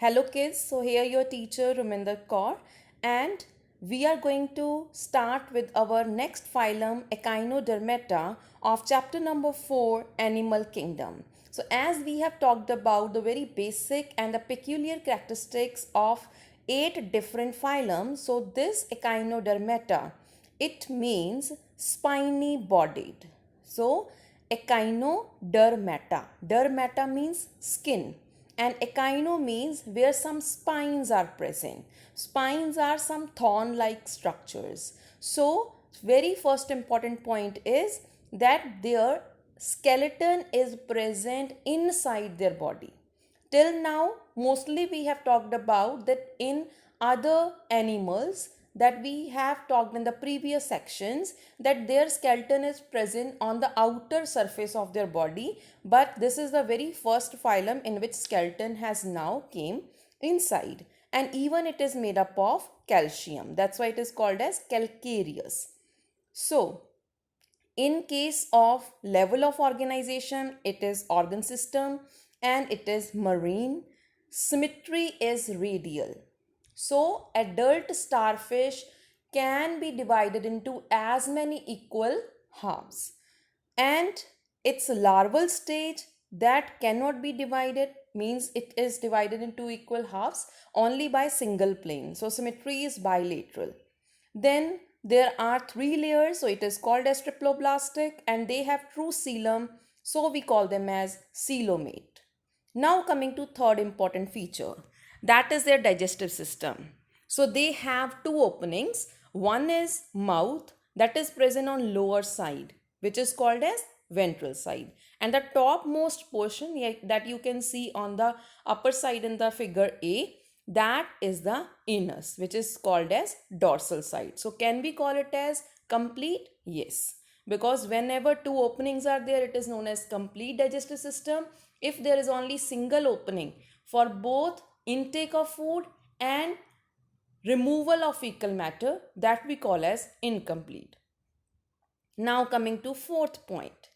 Hello kids, so here your teacher Ruminder Kaur and we are going to start with our next phylum Echinodermata of chapter number 4 Animal Kingdom. So as we have talked about the very basic and the peculiar characteristics of 8 different phylums, so this Echinodermata, it means spiny bodied. So Echinodermata, dermata means skin and echino means where some spines are present. Spines are some thorn like structures. So very first important point is that their skeleton is present inside their body. Till now mostly we have talked about that in other animals that we have talked in the previous sections that their skeleton is present on the outer surface of their body, but this is the very first phylum in which skeleton has now came inside, and even it is made up of calcium. That's why it is called as calcareous. So in case of level of organization, it is organ system and it is marine. Symmetry is radial. So adult starfish can be divided into as many equal halves. And its larval stage that cannot be divided means it is divided into equal halves only by single plane. So symmetry is bilateral. Then there are 3 layers, so it is called as triploblastic, and they have true coelom, so we call them as coelomate. Now coming to third important feature, that is their digestive system. So they have two openings. One is mouth that is present on lower side, which is called as ventral side, and the topmost portion that you can see on the upper side in the figure A, that is the anus, which is called as dorsal side. So can we call it as complete? Yes, because whenever two openings are there, it is known as complete digestive system. If there is only single opening for both intake of food and removal of fecal matter, that we call as incomplete. Now coming to fourth point,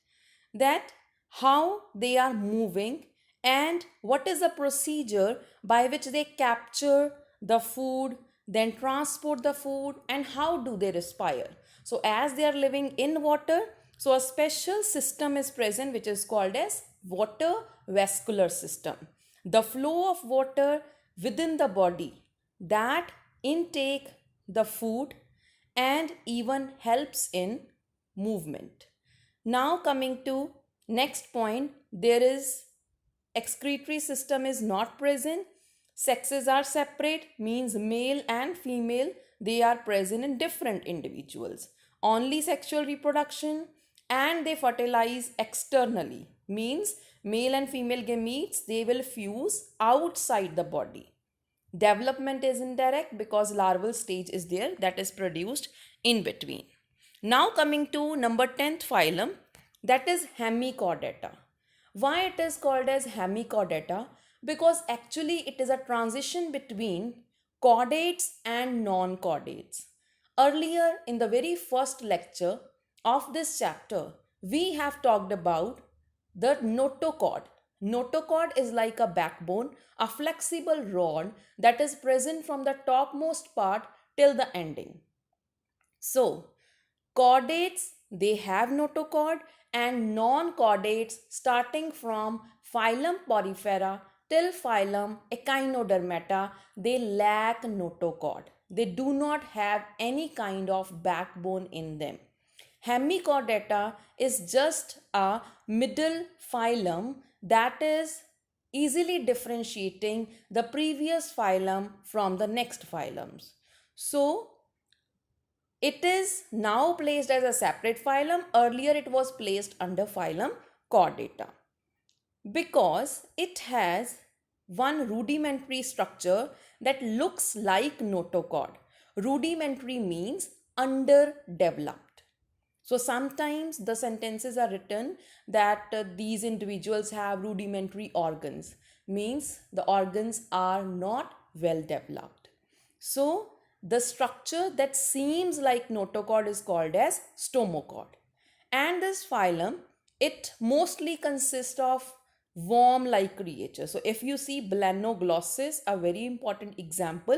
that how they are moving and what is the procedure by which they capture the food, then transport the food, and how do they respire. So as they are living in water, so a special system is present which is called as water vascular system. The flow of water within the body that intake the food and even helps in movement. Now coming to next point, there is excretory system is not present. Sexes are separate, means male and female, they are present in different individuals. Only sexual reproduction, and they fertilize externally, means male and female gametes, they will fuse outside the body. Development is indirect because larval stage is there that is produced in between. Now coming to number 10th phylum, that is Hemichordata. Why it is called as Hemichordata? Because actually it is a transition between chordates and non-chordates. Earlier in the very first lecture of this chapter, we have talked about the notochord. Notochord is like a backbone, a flexible rod that is present from the topmost part till the ending. So, chordates, they have notochord, and non-chordates starting from phylum Porifera till phylum Echinodermata, they lack notochord. They do not have any kind of backbone in them. Hemichordata is just a middle phylum that is easily differentiating the previous phylum from the next phylums. So, it is now placed as a separate phylum. Earlier it was placed under phylum Chordata because it has one rudimentary structure that looks like notochord. Rudimentary means underdeveloped. So sometimes the sentences are written that these individuals have rudimentary organs, means the organs are not well developed. So the structure that seems like notochord is called as stomochord. And this phylum, it mostly consists of worm-like creature. So if you see Blanoglossus, a very important example,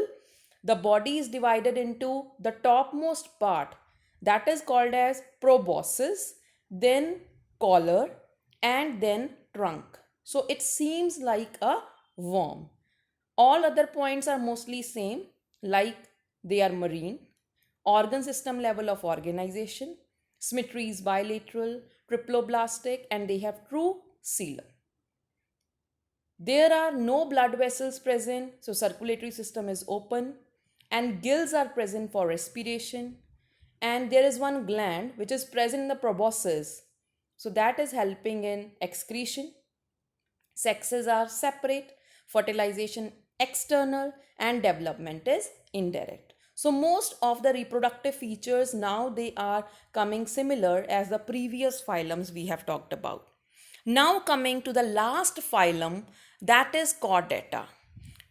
the body is divided into the topmost part that is called as proboscis, then collar, and then trunk. So it seems like a worm. All other points are mostly same, like they are marine, organ system level of organization, symmetry is bilateral, triploblastic, and they have true coelom. There are no blood vessels present, so circulatory system is open, and gills are present for respiration. And there is one gland which is present in the proboscis, so that is helping in excretion. Sexes are separate, fertilization external, and development is indirect. So most of the reproductive features now they are coming similar as the previous phylums we have talked about. Now coming to the last phylum, that is Chordata.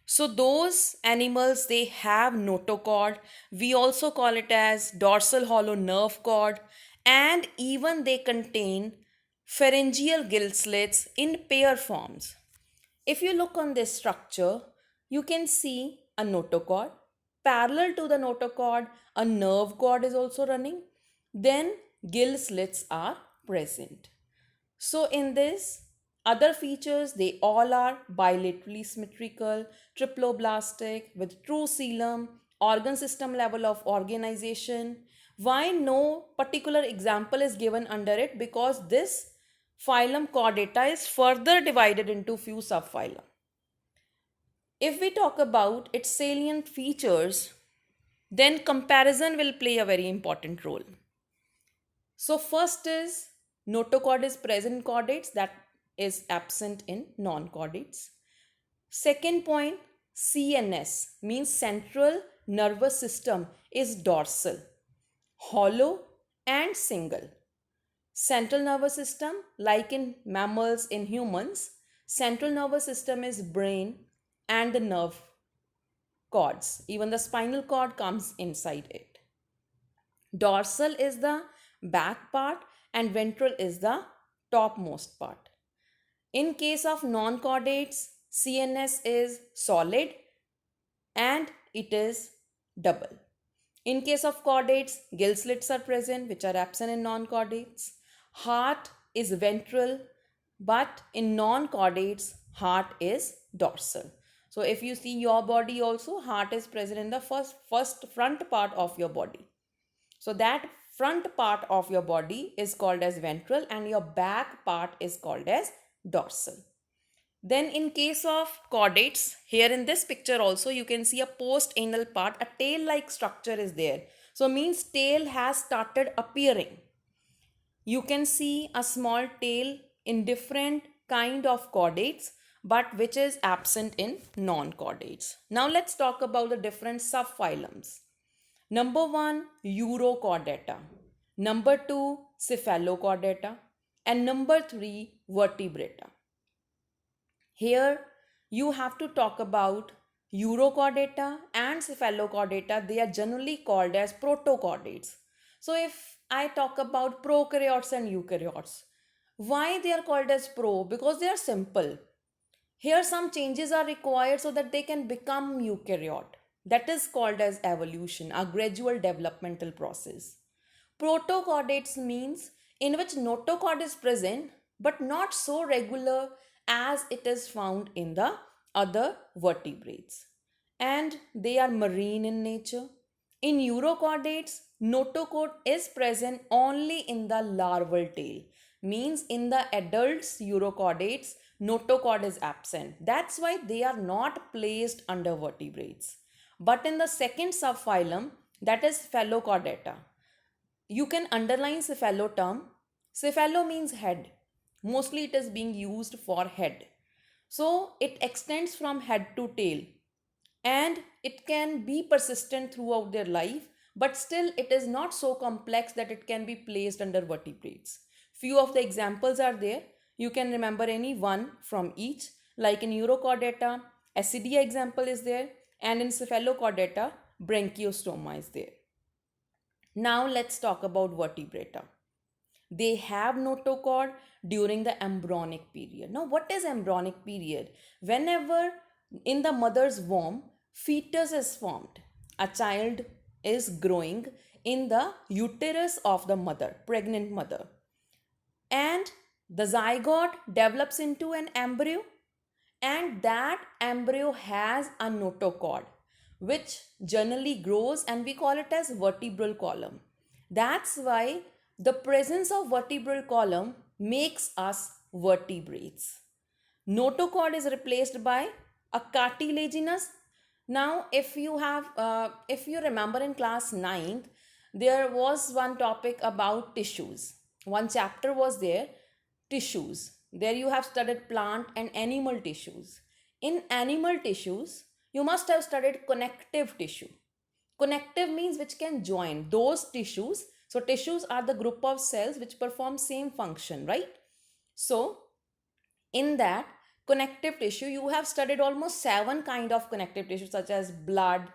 So those animals they have notochord. We also call it as dorsal hollow nerve cord, and even they contain pharyngeal gill slits in pair forms. If you look on this structure, you can see a notochord. Parallel to the notochord, a nerve cord is also running. Then gill slits are present. So in this, other features, they all are bilaterally symmetrical, triploblastic, with true coelom, organ system level of organization. Why no particular example is given under it? Because this phylum Chordata is further divided into few subphylum. If we talk about its salient features, then comparison will play a very important role. So first is notochord is present in chordates, that is absent in non-chordates. Second point, CNS means central nervous system is dorsal, hollow and single. Central nervous system, like in mammals, in humans, central nervous system is brain and the nerve cords. Even the spinal cord comes inside it. Dorsal is the back part and ventral is the topmost part. In case of non-chordates, CNS is solid and it is double. In case of chordates, gill slits are present which are absent in non-chordates. Heart is ventral, but in non-chordates, heart is dorsal. So if you see your body also, heart is present in the first front part of your body. So that front part of your body is called as ventral and your back part is called as dorsal. Then in case of chordates, here in this picture also you can see a post-anal part, a tail-like structure is there. So means tail has started appearing. You can see a small tail in different kind of chordates, but which is absent in non-chordates. Now let's talk about the different subphylums. Number 1, Urochordata. Number 2, Cephalochordata. And number 3, Vertebrata. Here you have to talk about Urochordata and Cephalochordata. They are generally called as protochordates. So if I talk about prokaryotes and eukaryotes, why they are called as pro? Because they are simple. Here some changes are required so that they can become eukaryote. That is called as evolution, a gradual developmental process. Protochordates means in which notochord is present but not so regular as it is found in the other vertebrates. And they are marine in nature. In urochordates, notochord is present only in the larval tail. Means in the adults urochordates, notochord is absent. That's why they are not placed under vertebrates. But in the second subphylum, that is Cephalochordata, you can underline cephalo term. Cephalo means head. Mostly it is being used for head. So it extends from head to tail and it can be persistent throughout their life, but still it is not so complex that it can be placed under vertebrates. Few of the examples are there. You can remember any one from each. Like in Urochordata, Ascidia example is there, and in Cephalochordata, Branchiostoma is there. Now let's talk about Vertebrata. They have notochord during the embryonic period. Now, what is embryonic period? Whenever in the mother's womb, fetus is formed, a child is growing in the uterus of the mother, pregnant mother, and the zygote develops into an embryo, and that embryo has a notochord which generally grows, and we call it as vertebral column. That's why the presence of vertebral column makes us vertebrates. Notochord is replaced by a cartilaginous. Now, if you remember in class 9th, there was one topic about tissues. One chapter was there, tissues. There you have studied plant and animal tissues. In animal tissues, you must have studied connective tissue. Connective means which can join those tissues. So tissues are the group of cells which perform same function, right? So in that connective tissue, you have studied almost 7 kind of connective tissue such as blood,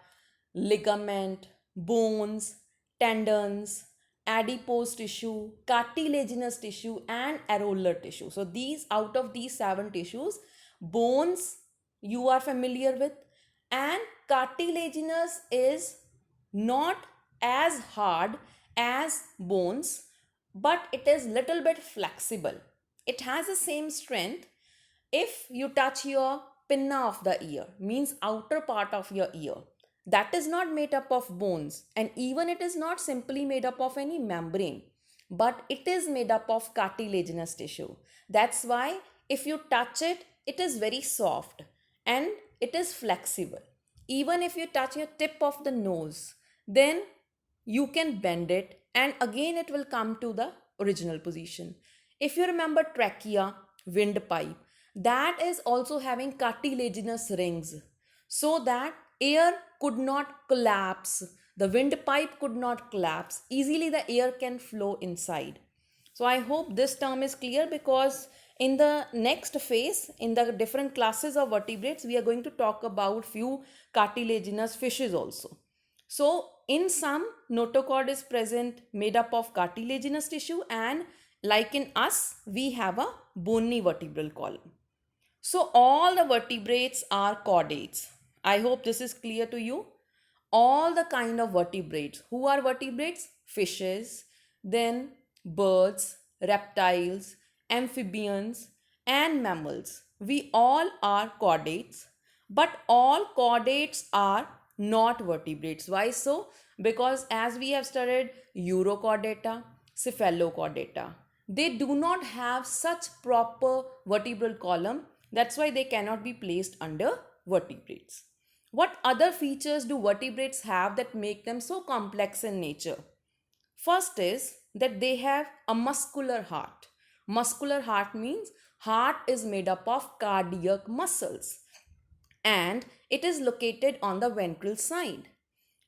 ligament, bones, tendons, adipose tissue, cartilaginous tissue, and areolar tissue. So these, out of these 7 tissues, bones you are familiar with, and cartilaginous is not as hard as bones, but it is little bit flexible. It has the same strength. If you touch your pinna of the ear, means outer part of your ear, that is not made up of bones, and even it is not simply made up of any membrane, but it is made up of cartilaginous tissue. That's why if you touch it, it is very soft and it is flexible. Even if you touch your tip of the nose, then you can bend it and again it will come to the original position. If you remember trachea, windpipe, that is also having cartilaginous rings, so that air could not collapse, the windpipe could not collapse, easily the air can flow inside. So I hope this term is clear, because in the next phase, in the different classes of vertebrates, we are going to talk about few cartilaginous fishes also. So in some, notochord is present made up of cartilaginous tissue, and like in us, we have a bony vertebral column. So all the vertebrates are chordates. I hope this is clear to you. All the kind of vertebrates. Who are vertebrates? Fishes, then birds, reptiles, amphibians, and mammals. We all are chordates, but all chordates are not vertebrates. Why so? Because as we have studied Urochordata, Cephalochordata, they do not have such proper vertebral column. That's why they cannot be placed under vertebrates. What other features do vertebrates have that make them so complex in nature? First is that they have a muscular heart. Muscular heart means heart is made up of cardiac muscles, and it is located on the ventral side.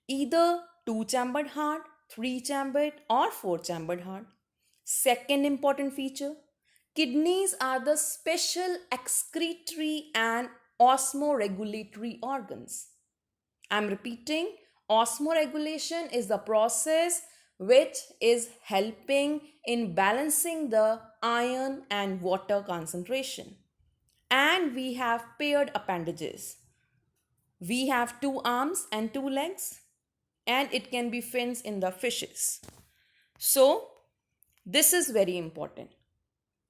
Either two-chambered heart, three-chambered, or four-chambered heart. Second important feature, kidneys are the special excretory and osmoregulatory organs. I'm repeating, osmoregulation is the process which is helping in balancing the iron and water concentration. And we have paired appendages. We have 2 arms and 2 legs, and it can be fins in the fishes. So, this is very important.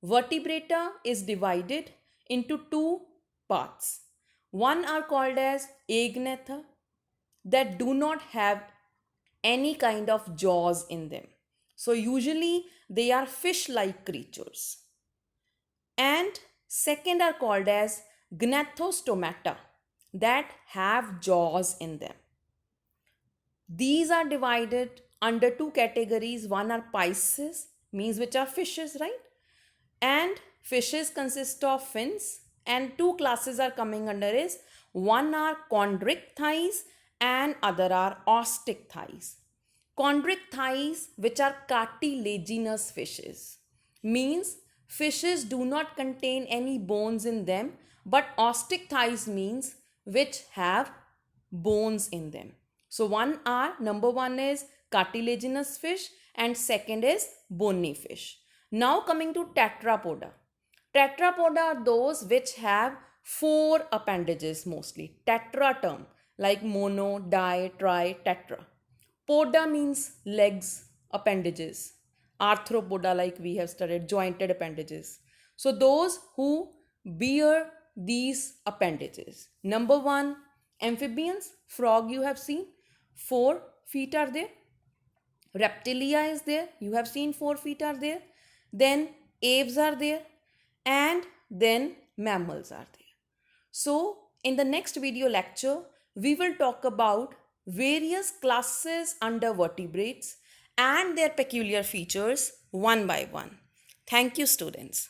Vertebrata is divided into 2 parts. One are called as agnatha, that do not have any kind of jaws in them. So usually they are fish-like creatures. And second are called as gnathostomata, that have jaws in them. These are divided under 2 categories. One are Pisces, means which are fishes, right? And fishes consist of fins, and 2 classes are coming under is, one are chondric thighs and other are ostic thighs. Chondric thighs, which are cartilaginous fishes, means fishes do not contain any bones in them, but ostic thighs means which have bones in them. So number one is cartilaginous fish and second is bony fish. Now coming to tetrapoda. Tetrapoda are those which have four appendages mostly. Tetra term like mono, di, tri, tetra. Poda means legs, appendages. Arthropoda, like we have studied, jointed appendages. So those who bear these appendages. Number one, amphibians, frog you have seen, 4 feet are there. Reptilia is there, you have seen 4 feet are there. Then aves are there, and then mammals are there. So, in the next video lecture, we will talk about various classes under vertebrates and their peculiar features one by one. Thank you, students.